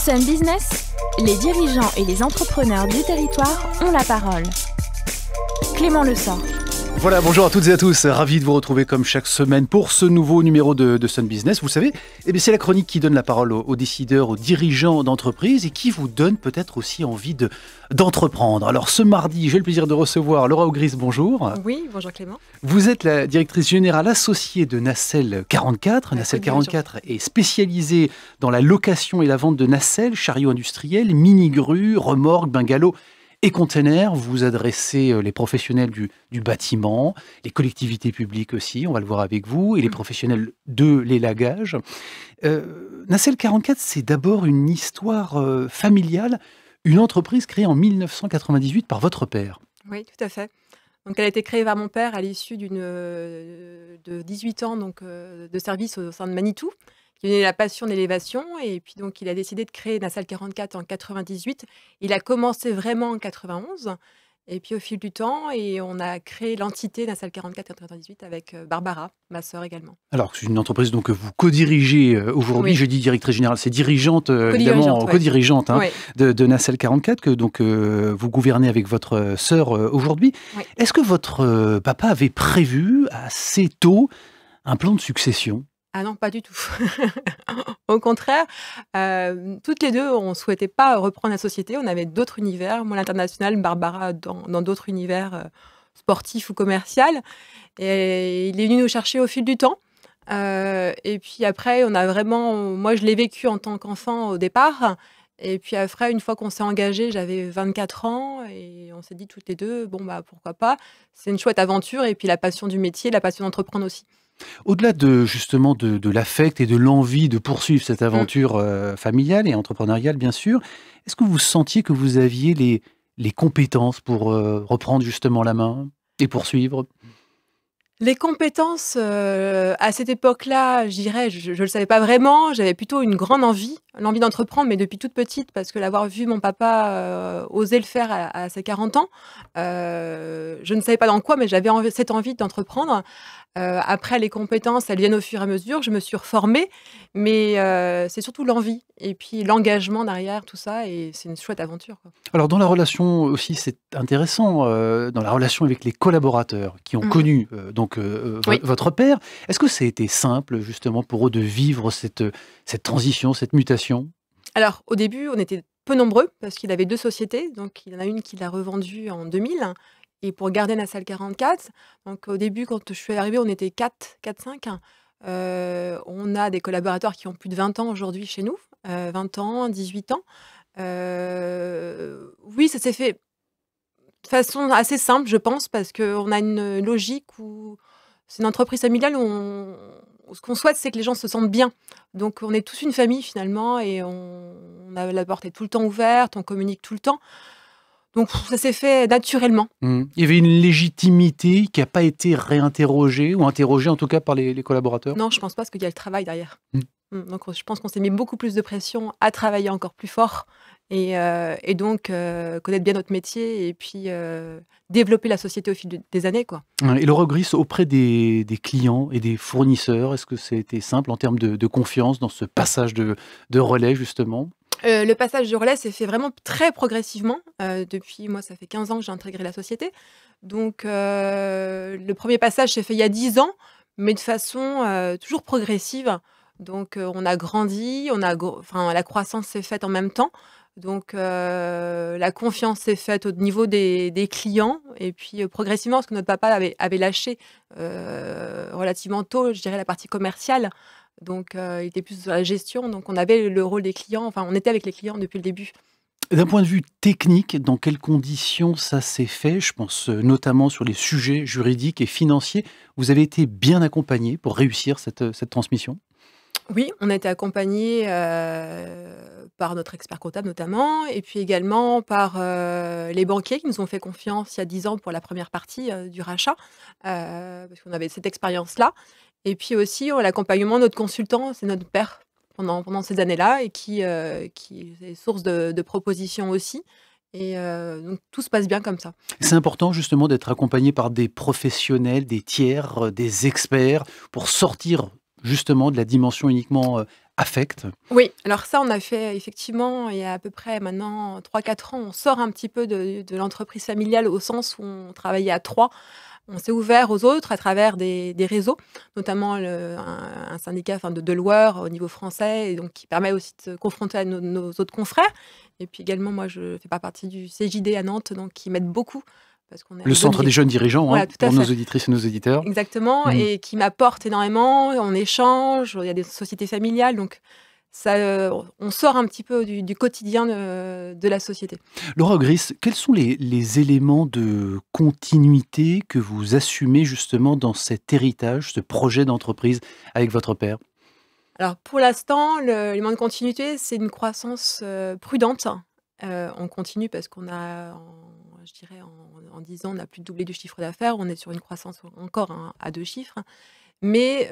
Sun Business, les dirigeants et les entrepreneurs du territoire ont la parole. Clément Lessort. Voilà, bonjour à toutes et à tous, ravi de vous retrouver comme chaque semaine pour ce nouveau numéro de Sun Business. Vous savez, c'est la chronique qui donne la parole aux décideurs, aux dirigeants d'entreprise et qui vous donne peut-être aussi envie d'entreprendre. Alors ce mardi, j'ai le plaisir de recevoir Laura Augris, bonjour. Oui, bonjour Clément. Vous êtes la directrice générale associée de Nacelle 44. Nacelle 44 est spécialisée dans la location et la vente de nacelles, chariots industriels, mini-grues, remorques, bungalows et containers. Vous adressez les professionnels du bâtiment, les collectivités publiques aussi, on va le voir avec vous, et les professionnels de l'élagage. Nacelle 44, c'est d'abord une histoire familiale, une entreprise créée en 1998 par votre père. Oui, tout à fait. Donc, elle a été créée par mon père à l'issue de 18 ans de service au sein de Manitou, qui avait la passion d'élévation. Et puis, donc, il a décidé de créer Nacelle 44 en 98. Il a commencé vraiment en 91. Et puis, au fil du temps, on a créé l'entité Nacelle 44 en 98 avec Barbara, ma sœur également. Alors, c'est une entreprise donc, que vous co-dirigez aujourd'hui. Oui. Je dis directrice générale, c'est dirigeante, évidemment, co-dirigeante de Nacelle 44, que vous gouvernez avec votre sœur aujourd'hui. Oui. Est-ce que votre papa avait prévu assez tôt un plan de succession ? Ah non, pas du tout. Au contraire, toutes les deux, on ne souhaitait pas reprendre la société. On avait d'autres univers. Moi, l'international, Barbara dans d'autres univers sportifs ou commerciaux. Et il est venu nous chercher au fil du temps. Et puis après, moi, je l'ai vécu en tant qu'enfant au départ. Et puis après, une fois qu'on s'est engagé, j'avais 24 ans et on s'est dit toutes les deux, pourquoi pas. C'est une chouette aventure et puis la passion du métier, la passion d'entreprendre aussi. Au-delà justement de l'affect et de l'envie de poursuivre cette aventure familiale et entrepreneuriale, bien sûr, est-ce que vous sentiez que vous aviez les compétences pour reprendre justement la main et poursuivre ? Les compétences, à cette époque-là, je dirais, je ne le savais pas vraiment. J'avais plutôt une grande envie, l'envie d'entreprendre, mais depuis toute petite, parce que l'avoir vu mon papa oser le faire à ses 40 ans, je ne savais pas dans quoi, mais j'avais cette envie d'entreprendre. Après, les compétences, elles viennent au fur et à mesure. Je me suis reformée, mais c'est surtout l'envie et puis l'engagement derrière tout ça, et c'est une chouette aventure, quoi. Alors, dans la relation aussi, c'est intéressant, dans la relation avec les collaborateurs qui ont connu oui. votre père, est-ce que ça a été simple, justement, pour eux de vivre cette transition, cette mutation ? Alors, au début, on était peu nombreux, parce qu'il avait 2 sociétés. Donc, il y en a une qu'il a revendue en 2000. Et pour garder Nacelle 44, donc au début, quand je suis arrivée, on était 4-5. On a des collaborateurs qui ont plus de 20 ans aujourd'hui chez nous, 20 ans, 18 ans. Oui, ça s'est fait de façon assez simple, je pense, parce qu'on a une logique où c'est une entreprise familiale où ce qu'on souhaite, c'est que les gens se sentent bien. Donc, on est tous une famille, finalement, et la porte est tout le temps ouverte, on communique tout le temps. Donc, ça s'est fait naturellement. Il y avait une légitimité qui n'a pas été réinterrogée, ou interrogée en tout cas par les collaborateurs ? Non, je ne pense pas, parce qu'il y a le travail derrière. Donc, je pense qu'on s'est mis beaucoup plus de pression à travailler encore plus fort et donc connaître bien notre métier et puis développer la société au fil des années, quoi. Et Laura Augris, auprès des clients et des fournisseurs, est-ce que c'était simple en termes de confiance dans ce passage de relais, justement ? Le passage de relais s'est fait vraiment très progressivement. Depuis, moi, ça fait 15 ans que j'ai intégré la société. Donc, le premier passage s'est fait il y a 10 ans, mais de façon toujours progressive. Donc, on a grandi, la croissance s'est faite en même temps. Donc, la confiance s'est faite au niveau des clients. Et puis, progressivement, parce que notre papa avait lâché relativement tôt, je dirais, la partie commerciale. Donc, il était plus sur la gestion. Donc, on avait le rôle des clients. Enfin, on était avec les clients depuis le début. D'un point de vue technique, dans quelles conditions ça s'est fait ? Je pense notamment sur les sujets juridiques et financiers. Vous avez été bien accompagné pour réussir cette transmission ? Oui, on a été accompagné par notre expert comptable notamment, et puis également par les banquiers qui nous ont fait confiance il y a 10 ans pour la première partie du rachat, parce qu'on avait cette expérience-là. Et puis aussi, l'accompagnement de notre consultant, c'est notre père pendant ces années-là, et qui est source de propositions aussi. Et donc, tout se passe bien comme ça. C'est important justement d'être accompagné par des professionnels, des tiers, des experts, pour sortir justement de la dimension uniquement affecte? Oui, alors ça, on a fait effectivement, il y a à peu près maintenant 3-4 ans, on sort un petit peu de l'entreprise familiale au sens où on travaillait à 3. On s'est ouvert aux autres à travers des réseaux, notamment un syndicat de loueurs au niveau français, et donc qui permet aussi de se confronter à nos autres confrères. Et puis également, moi, je fais pas partie du CJD à Nantes, donc qui m'aide beaucoup. Parce qu'on est Le Centre des jeunes dirigeants, Voilà, tout à pour nos fait. auditrices et nos auditeurs. Exactement, et qui m'apporte énormément. On échange, il y a des sociétés familiales, donc ça, on sort un petit peu du quotidien de la société. Laura Ogris, quels sont les éléments de continuité que vous assumez justement dans cet héritage, ce projet d'entreprise avec votre père? Alors pour l'instant, l'élément de continuité, c'est une croissance prudente. On continue parce qu'on a, je dirais, en 10 ans, on a plus de doublé du chiffre d'affaires. On est sur une croissance encore à 2 chiffres, mais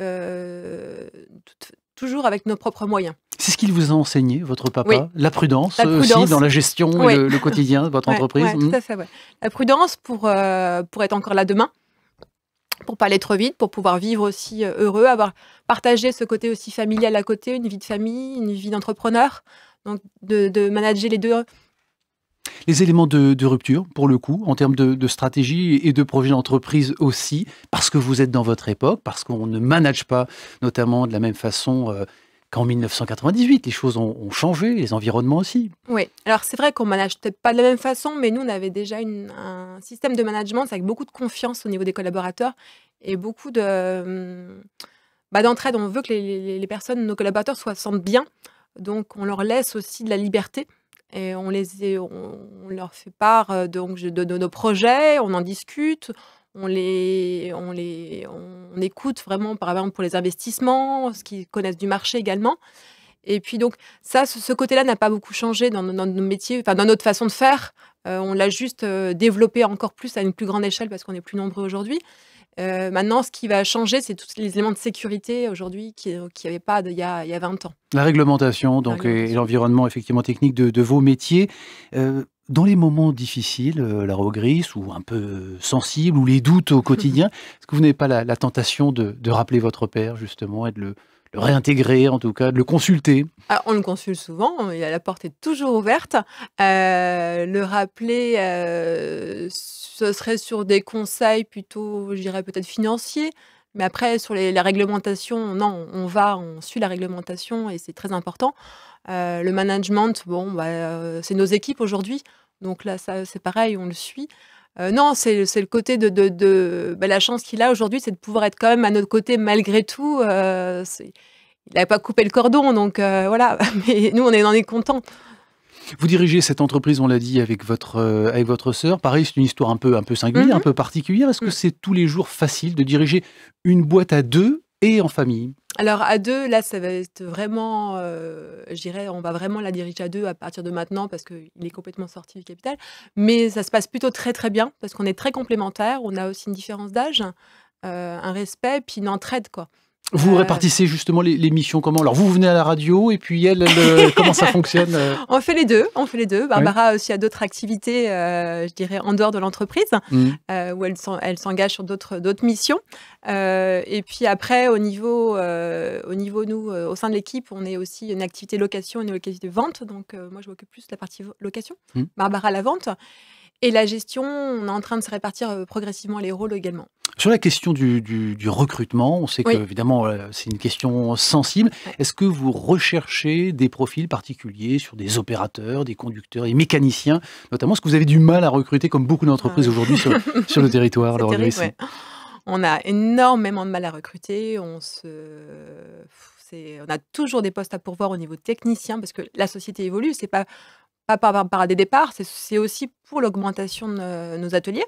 toujours avec nos propres moyens. C'est ce qu'il vous a enseigné, votre papa? Oui. La prudence, La aussi prudence. dans la gestion Oui. et le quotidien de votre entreprise? Ouais, tout à fait, ouais. La prudence pour être encore là demain, pour pas aller trop vite, pour pouvoir vivre aussi heureux, avoir partagé ce côté aussi familial à côté, une vie de famille, une vie d'entrepreneur, donc de manager les deux. Les éléments de rupture, pour le coup, en termes de stratégie et de projet d'entreprise aussi, parce que vous êtes dans votre époque, parce qu'on ne manage pas notamment de la même façon qu'en 1998. Les choses ont changé, les environnements aussi. Oui, alors c'est vrai qu'on manage peut-être pas de la même façon, mais nous, on avait déjà un système de management avec beaucoup de confiance au niveau des collaborateurs et beaucoup d'entraide. On veut que les personnes, nos collaborateurs, se sentent bien. Donc, on leur laisse aussi de la liberté. Et on leur fait part de nos projets, on en discute, on écoute vraiment, par exemple, pour les investissements, ce qu'ils connaissent du marché également. Et puis donc, ça, ce côté-là n'a pas beaucoup changé dans nos métiers, enfin dans notre façon de faire. On l'a juste développé encore plus à une plus grande échelle parce qu'on est plus nombreux aujourd'hui. Maintenant, ce qui va changer, c'est tous les éléments de sécurité aujourd'hui qu'il n'y avait pas il y a 20 ans. La réglementation, donc, et l'environnement effectivement technique de vos métiers. Dans les moments difficiles, la Ogris, ou un peu sensibles, ou les doutes au quotidien, est-ce que vous n'avez pas la tentation de rappeler votre père, justement, et de le réintégrer, en tout cas, de le consulter? On le consulte souvent, la porte est toujours ouverte. Le rappeler, ce serait sur des conseils plutôt, je dirais peut-être financiers, mais après sur la réglementation, non, on suit la réglementation et c'est très important. Le management, c'est nos équipes aujourd'hui, donc là, ça, c'est pareil, on le suit. Non, c'est le côté la chance qu'il a aujourd'hui, c'est de pouvoir être quand même à notre côté malgré tout. Il n'avait pas coupé le cordon, donc voilà. Mais nous, on est contents. Vous dirigez cette entreprise, on l'a dit, avec votre sœur. Pareil, c'est une histoire un peu singulière, un peu particulière. Est-ce que c'est tous les jours facile de diriger une boîte à deux et en famille? Alors à deux, là, ça va être vraiment, je dirais, on va vraiment la diriger à deux à partir de maintenant parce qu'il est complètement sorti du capital. Mais ça se passe plutôt très très bien parce qu'on est très complémentaires. On a aussi une différence d'âge, un respect, puis une entraide, quoi. Vous répartissez justement les missions comment? Alors vous venez à la radio et puis elle comment ça fonctionne? On fait les deux. Barbara aussi a d'autres activités, je dirais, en dehors de l'entreprise, où elle s'engage sur d'autres missions. Et puis après, au niveau nous, au sein de l'équipe, on est aussi une activité location, une activité vente. Donc moi, je m'occupe plus de la partie location. Barbara, la vente. Et la gestion, on est en train de se répartir progressivement les rôles également. Sur la question du recrutement, on sait que évidemment c'est une question sensible. Est-ce que vous recherchez des profils particuliers sur des opérateurs, des conducteurs, des mécaniciens, notamment? Est-ce que vous avez du mal à recruter comme beaucoup d'entreprises aujourd'hui sur le territoire? C'est terrible, ouais. On a énormément de mal à recruter. On a toujours des postes à pourvoir au niveau technicien parce que la société évolue. C'est pas par des départs, c'est aussi pour l'augmentation de nos ateliers.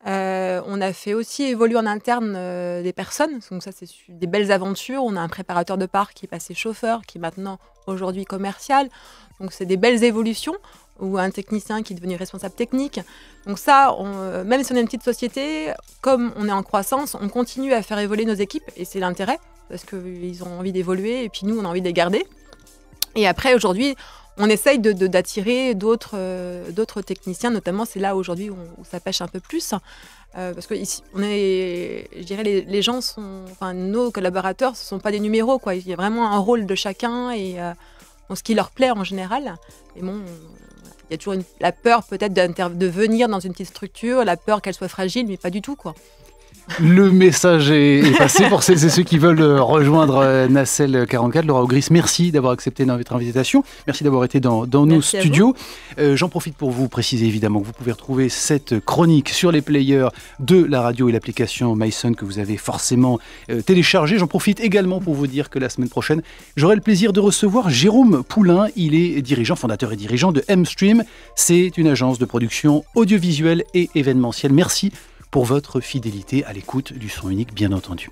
On a fait aussi évoluer en interne des personnes, donc ça c'est des belles aventures. On a un préparateur de parc qui est passé chauffeur, qui est maintenant aujourd'hui commercial, donc c'est des belles évolutions, ou un technicien qui est devenu responsable technique. Donc ça, même si on est une petite société, comme on est en croissance, on continue à faire évoluer nos équipes, et c'est l'intérêt, parce qu'ils ont envie d'évoluer, et puis nous on a envie de les garder. Et après aujourd'hui, on essaye d'attirer d'autres techniciens, notamment c'est là aujourd'hui où ça pêche un peu plus. Parce que ici, je dirais les gens nos collaborateurs, ce ne sont pas des numéros, quoi. Il y a vraiment un rôle de chacun et ce qui leur plaît en général. Et bon, il y a toujours la peur peut-être de venir dans une petite structure, la peur qu'elle soit fragile, mais pas du tout, quoi. Le message est passé pour celles et ceux qui veulent rejoindre Nacelle 44. Laura Augris, merci d'avoir accepté notre invitation. Merci d'avoir été dans nos studios. J'en profite pour vous préciser évidemment que vous pouvez retrouver cette chronique sur les players de la radio et l'application mySun que vous avez forcément téléchargée. J'en profite également pour vous dire que la semaine prochaine, j'aurai le plaisir de recevoir Jérôme Poulain. Il est fondateur et dirigeant de M-Stream. C'est une agence de production audiovisuelle et événementielle. Merci pour votre fidélité à l'écoute du son unique, bien entendu.